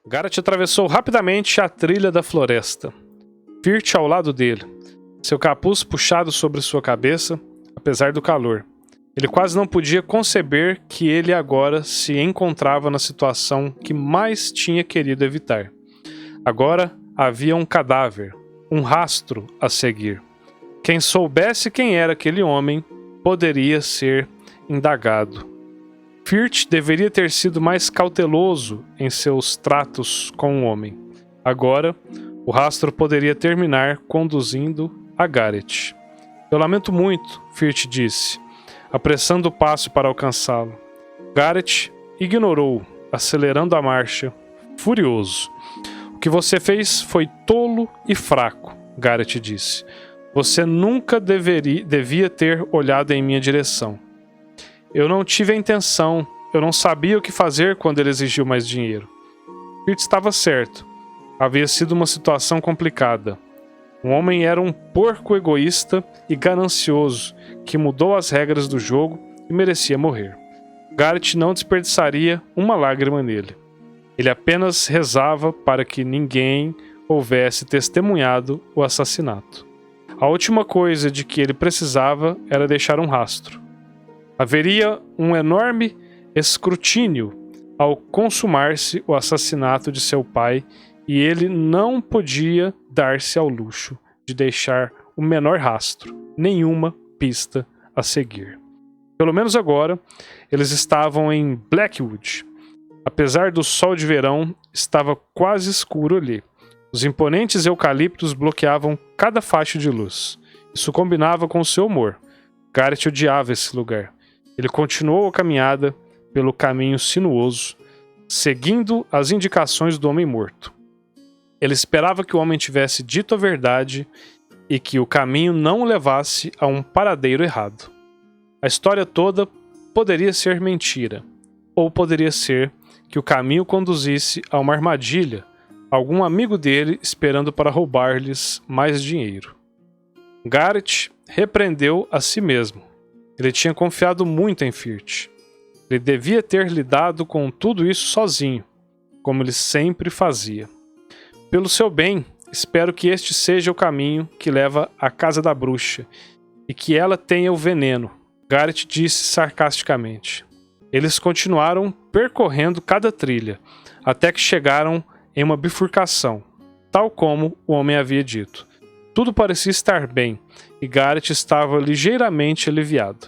Garrett atravessou rapidamente a trilha da floresta. Firt ao lado dele, seu capuz puxado sobre sua cabeça, apesar do calor. Ele quase não podia conceber que ele agora se encontrava na situação que mais tinha querido evitar. Agora havia um cadáver, um rastro a seguir. Quem soubesse quem era aquele homem poderia ser indagado. Firt deveria ter sido mais cauteloso em seus tratos com o homem. Agora, o rastro poderia terminar conduzindo a Garrett. Eu lamento muito, Firt disse, apressando o passo para alcançá-lo. Garrett ignorou, acelerando a marcha, furioso. O que você fez foi tolo e fraco, Garrett disse. Você nunca devia ter olhado em minha direção. Eu não tive a intenção, eu não sabia o que fazer quando ele exigiu mais dinheiro. Firt estava certo. Havia sido uma situação complicada. O homem era um porco egoísta e ganancioso que mudou as regras do jogo e merecia morrer. Garrett não desperdiçaria uma lágrima nele. Ele apenas rezava para que ninguém houvesse testemunhado o assassinato. A última coisa de que ele precisava era deixar um rastro. Haveria um enorme escrutínio ao consumar-se o assassinato de seu pai e ele não podia dar-se ao luxo de deixar o menor rastro, nenhuma pista a seguir. Pelo menos agora, eles estavam em Blackwood. Apesar do sol de verão, estava quase escuro ali. Os imponentes eucaliptos bloqueavam cada faixa de luz. Isso combinava com o seu humor. Garrett odiava esse lugar. Ele continuou a caminhada pelo caminho sinuoso, seguindo as indicações do homem morto. Ele esperava que o homem tivesse dito a verdade e que o caminho não o levasse a um paradeiro errado. A história toda poderia ser mentira, ou poderia ser que o caminho conduzisse a uma armadilha, algum amigo dele esperando para roubar-lhes mais dinheiro. Garrett repreendeu a si mesmo. Ele tinha confiado muito em Firt. Ele devia ter lidado com tudo isso sozinho, como ele sempre fazia. Pelo seu bem, espero que este seja o caminho que leva à casa da bruxa e que ela tenha o veneno, Garrett disse sarcasticamente. Eles continuaram percorrendo cada trilha, até que chegaram em uma bifurcação, tal como o homem havia dito. Tudo parecia estar bem, e Garrett estava ligeiramente aliviado.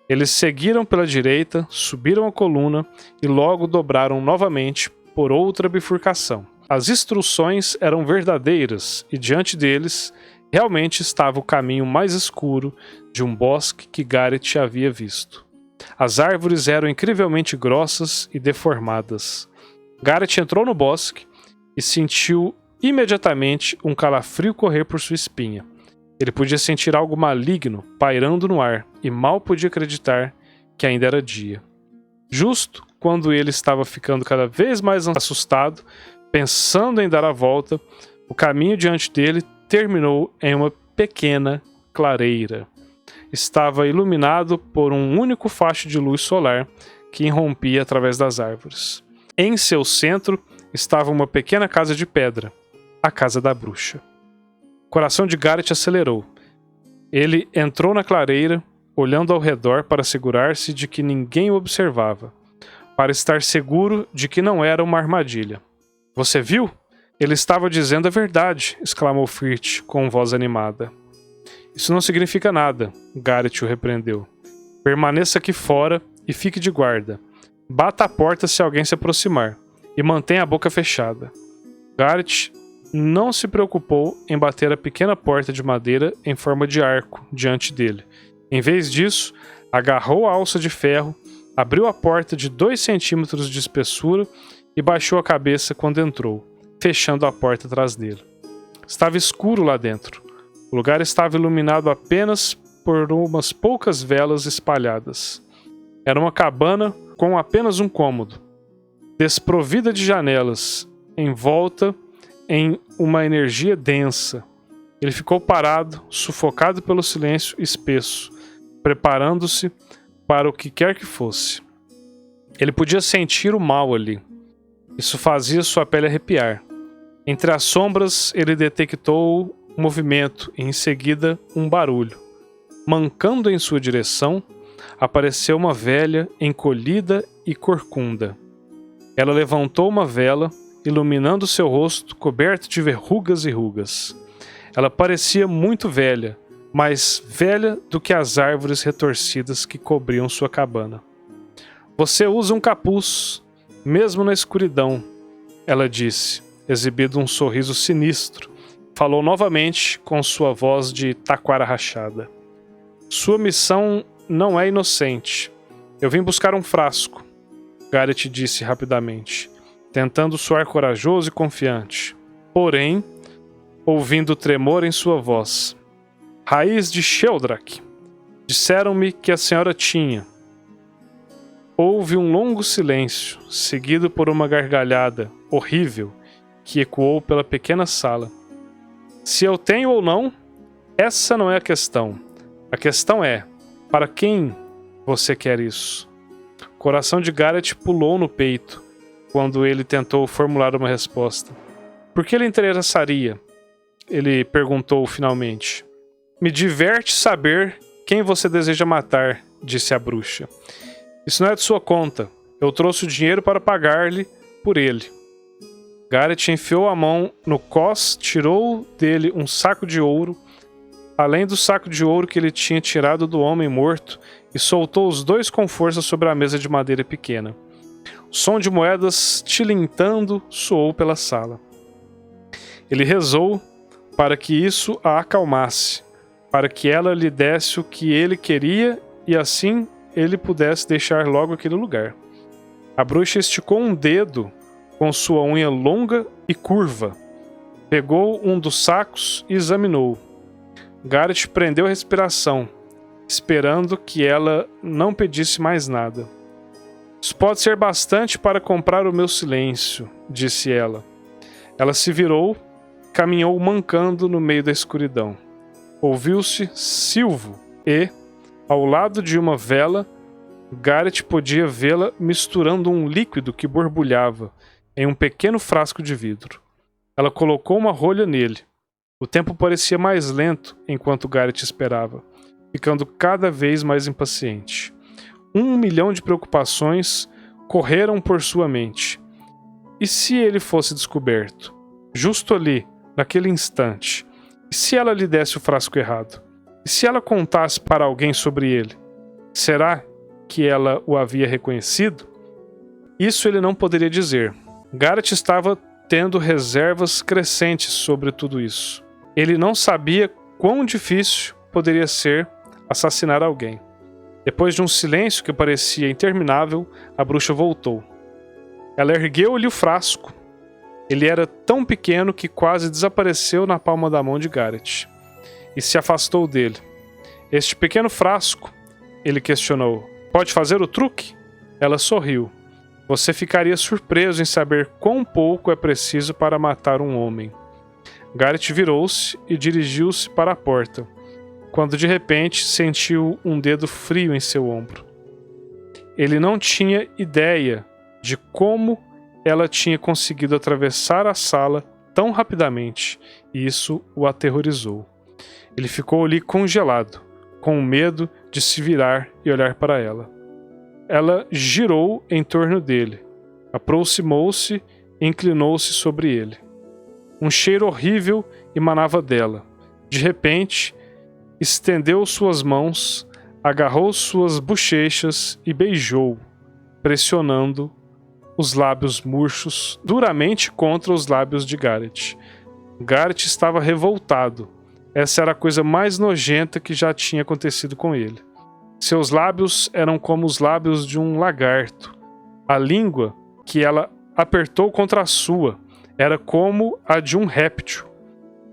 Eles seguiram pela direita, subiram a coluna e logo dobraram novamente por outra bifurcação. As instruções eram verdadeiras e diante deles realmente estava o caminho mais escuro de um bosque que Garrett havia visto. As árvores eram incrivelmente grossas e deformadas. Garrett entrou no bosque e sentiu imediatamente um calafrio correr por sua espinha. Ele podia sentir algo maligno pairando no ar e mal podia acreditar que ainda era dia. Justo quando ele estava ficando cada vez mais assustado, pensando em dar a volta, o caminho diante dele terminou em uma pequena clareira. Estava iluminado por um único facho de luz solar que irrompia através das árvores. Em seu centro estava uma pequena casa de pedra, a casa da bruxa. O coração de Garrett acelerou. Ele entrou na clareira, olhando ao redor para assegurar-se de que ninguém o observava, para estar seguro de que não era uma armadilha. Você viu? Ele estava dizendo a verdade, exclamou Firt com voz animada. Isso não significa nada, Garrett o repreendeu. Permaneça aqui fora e fique de guarda. Bata a porta se alguém se aproximar e mantenha a boca fechada. Garrett não se preocupou em bater a pequena porta de madeira em forma de arco diante dele. Em vez disso, agarrou a alça de ferro, abriu a porta de 2 centímetros de espessura e baixou a cabeça quando entrou, fechando a porta atrás dele. Estava escuro lá dentro. O lugar estava iluminado apenas por umas poucas velas espalhadas. Era uma cabana com apenas um cômodo, desprovida de janelas, envolta em uma energia densa. Ele ficou parado, sufocado pelo silêncio espesso, preparando-se para o que quer que fosse. Ele podia sentir o mal ali. Isso fazia sua pele arrepiar. Entre as sombras, ele detectou um movimento e, em seguida, um barulho. Mancando em sua direção, apareceu uma velha, encolhida e corcunda. Ela levantou uma vela, iluminando seu rosto coberto de verrugas e rugas. Ela parecia muito velha, mais velha do que as árvores retorcidas que cobriam sua cabana. Você usa um capuz, mesmo na escuridão, ela disse, exibindo um sorriso sinistro. Falou novamente com sua voz de taquara rachada. Sua missão não é inocente. Eu vim buscar um frasco, Garrett disse rapidamente, tentando soar corajoso e confiante. Porém, ouvindo tremor em sua voz. Raiz de Sheldrak. Disseram-me que a senhora tinha. Houve um longo silêncio, seguido por uma gargalhada horrível que ecoou pela pequena sala. Se eu tenho ou não, essa não é a questão. A questão é, para quem você quer isso? O coração de Garrett pulou no peito quando ele tentou formular uma resposta. Por que lhe interessaria? Ele perguntou finalmente. Me diverte saber quem você deseja matar, disse a bruxa. Isso não é de sua conta. Eu trouxe o dinheiro para pagar-lhe por ele. Garrett enfiou a mão no cós, tirou dele um saco de ouro, além do saco de ouro que ele tinha tirado do homem morto, e soltou os dois com força sobre a mesa de madeira pequena. O som de moedas tilintando soou pela sala. Ele rezou para que isso a acalmasse, para que ela lhe desse o que ele queria e assim ele pudesse deixar logo aquele lugar. A bruxa esticou um dedo com sua unha longa e curva. Pegou um dos sacos e examinou. Garrett prendeu a respiração, esperando que ela não pedisse mais nada. Isso pode ser bastante para comprar o meu silêncio, disse ela. Ela se virou, caminhou mancando no meio da escuridão. Ouviu-se silvo e, ao lado de uma vela, Garrett podia vê-la misturando um líquido que borbulhava em um pequeno frasco de vidro. Ela colocou uma rolha nele. O tempo parecia mais lento enquanto Garrett esperava, ficando cada vez mais impaciente. 1 milhão de preocupações correram por sua mente. E se ele fosse descoberto? Justo ali, naquele instante. E se ela lhe desse o frasco errado? E se ela contasse para alguém sobre ele? Será que ela o havia reconhecido? Isso ele não poderia dizer. Garrett estava tendo reservas crescentes sobre tudo isso. Ele não sabia quão difícil poderia ser assassinar alguém. Depois de um silêncio que parecia interminável, a bruxa voltou. Ela ergueu-lhe o frasco. Ele era tão pequeno que quase desapareceu na palma da mão de Garrett. E se afastou dele. Este pequeno frasco, ele questionou, pode fazer o truque? Ela sorriu. Você ficaria surpreso em saber quão pouco é preciso para matar um homem. Garrett virou-se e dirigiu-se para a porta, quando de repente sentiu um dedo frio em seu ombro. Ele não tinha ideia de como ela tinha conseguido atravessar a sala tão rapidamente, e isso o aterrorizou. Ele ficou ali congelado, com medo de se virar e olhar para ela. Ela girou em torno dele, aproximou-se e inclinou-se sobre ele. Um cheiro horrível emanava dela. De repente, estendeu suas mãos, agarrou suas bochechas e beijou, pressionando os lábios murchos duramente contra os lábios de Garrett. Garrett estava revoltado. Essa era a coisa mais nojenta que já tinha acontecido com ele. Seus lábios eram como os lábios de um lagarto. A língua que ela apertou contra a sua era como a de um réptil.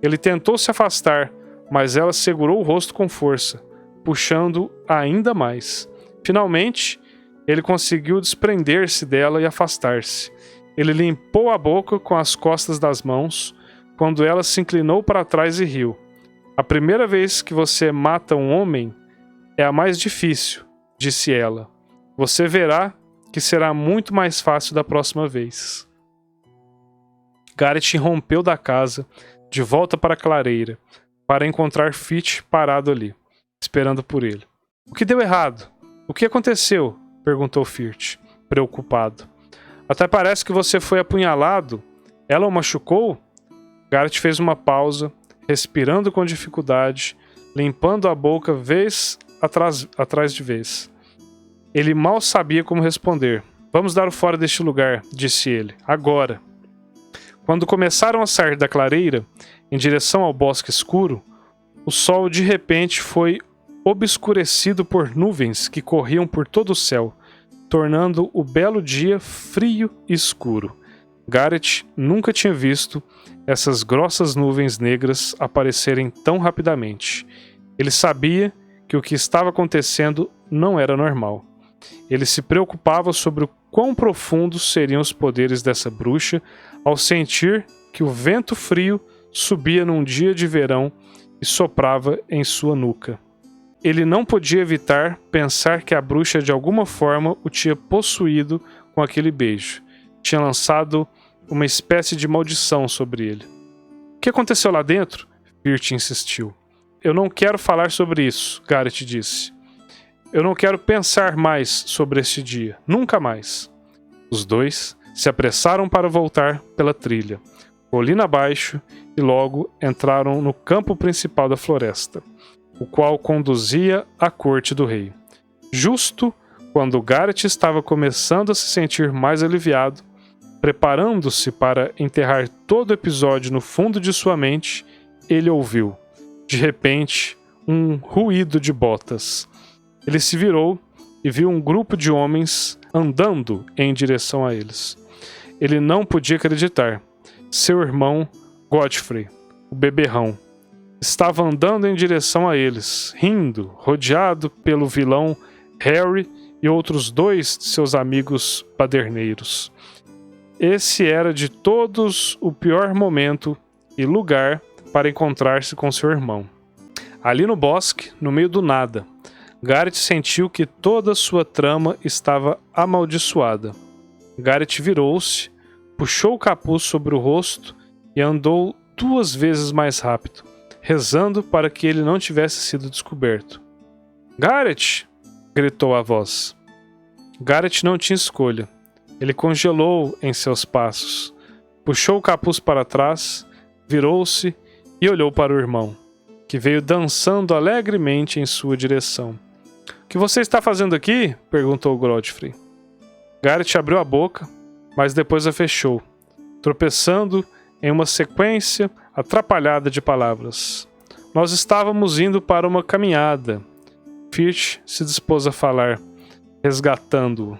Ele tentou se afastar, mas ela segurou o rosto com força, puxando ainda mais. Finalmente, ele conseguiu desprender-se dela e afastar-se. Ele limpou a boca com as costas das mãos, quando ela se inclinou para trás e riu. A primeira vez que você mata um homem é a mais difícil, disse ela. Você verá que será muito mais fácil da próxima vez. Garrett rompeu da casa, de volta para a clareira, para encontrar Fitch parado ali, esperando por ele. O que deu errado? O que aconteceu? Perguntou Fitch, preocupado. Até parece que você foi apunhalado. Ela o machucou? Garrett fez uma pausa, respirando com dificuldade, limpando a boca vez atrás de vez. Ele mal sabia como responder. Vamos dar o fora deste lugar, disse ele, agora. Quando começaram a sair da clareira, em direção ao bosque escuro, o sol de repente foi obscurecido por nuvens que corriam por todo o céu, tornando o belo dia frio e escuro. Garrett nunca tinha visto essas grossas nuvens negras aparecerem tão rapidamente. Ele sabia que o que estava acontecendo não era normal. Ele se preocupava sobre o quão profundos seriam os poderes dessa bruxa ao sentir que o vento frio subia num dia de verão e soprava em sua nuca. Ele não podia evitar pensar que a bruxa de alguma forma o tinha possuído com aquele beijo. Tinha lançado uma espécie de maldição sobre ele. O que aconteceu lá dentro? Fitch insistiu. Eu não quero falar sobre isso, Garrett disse. Eu não quero pensar mais sobre este dia. Nunca mais. Os dois se apressaram para voltar pela trilha, colina abaixo, e logo entraram no campo principal da floresta, o qual conduzia à corte do rei. Justo quando Garrett estava começando a se sentir mais aliviado, preparando-se para enterrar todo o episódio no fundo de sua mente, ele ouviu, de repente, um ruído de botas. Ele se virou e viu um grupo de homens andando em direção a eles. Ele não podia acreditar. Seu irmão, Godfrey, o beberrão, estava andando em direção a eles, rindo, rodeado pelo vilão Harry e outros dois de seus amigos paderneiros. Esse era de todos o pior momento e lugar para encontrar-se com seu irmão. Ali no bosque, no meio do nada, Garrett sentiu que toda sua trama estava amaldiçoada. Garrett virou-se, puxou o capuz sobre o rosto e andou 2 vezes mais rápido, rezando para que ele não tivesse sido descoberto. Garrett! Gritou a voz. Garrett não tinha escolha. Ele congelou em seus passos, puxou o capuz para trás, virou-se e olhou para o irmão, que veio dançando alegremente em sua direção. O que você está fazendo aqui? Perguntou Godfrey. Garrett abriu a boca, mas depois a fechou, tropeçando em uma sequência atrapalhada de palavras. Nós estávamos indo para uma caminhada. Fitch se dispôs a falar, resgatando-o.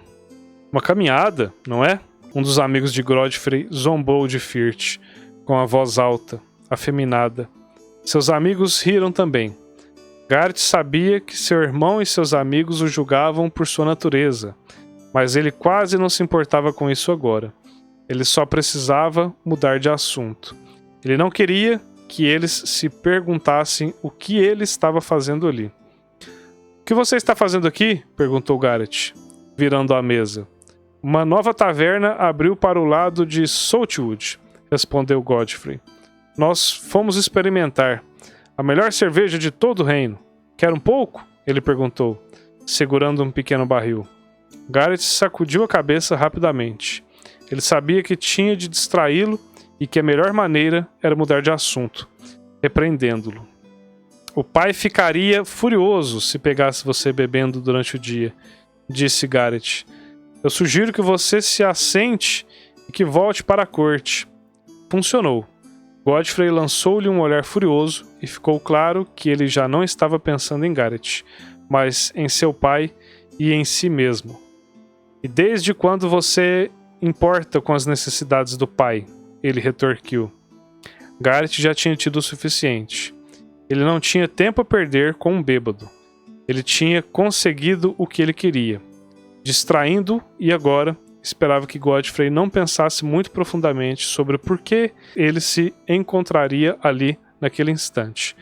Uma caminhada, não é? Um dos amigos de Godfrey zombou de Fitch, com a voz alta, afeminada. Seus amigos riram também. Garrett sabia que seu irmão e seus amigos o julgavam por sua natureza, mas ele quase não se importava com isso agora. Ele só precisava mudar de assunto. Ele não queria que eles se perguntassem o que ele estava fazendo ali. O que você está fazendo aqui? Perguntou Garrett, virando à mesa. Uma nova taverna abriu para o lado de Saltwood, respondeu Godfrey. Nós fomos experimentar. A melhor cerveja de todo o reino. Quer um pouco? Ele perguntou, segurando um pequeno barril. Garrett sacudiu a cabeça rapidamente. Ele sabia que tinha de distraí-lo e que a melhor maneira era mudar de assunto, repreendendo-lo. O pai ficaria furioso se pegasse você bebendo durante o dia, disse Garrett. Eu sugiro que você se assente e que volte para a corte. Funcionou. Godfrey lançou-lhe um olhar furioso e ficou claro que ele já não estava pensando em Garrett, mas em seu pai e em si mesmo. E desde quando você importa com as necessidades do pai? Ele retorquiu. Garrett já tinha tido o suficiente. Ele não tinha tempo a perder com um bêbado. Ele tinha conseguido o que ele queria, distraindo e agora esperava que Godfrey não pensasse muito profundamente sobre o porquê ele se encontraria ali naquele instante.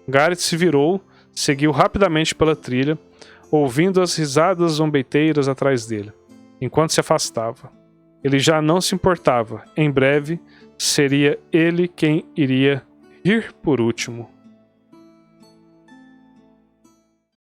Garrett se virou, seguiu rapidamente pela trilha, ouvindo as risadas zombeiteiras atrás dele, enquanto se afastava. Ele já não se importava. Em breve, seria ele quem iria rir por último.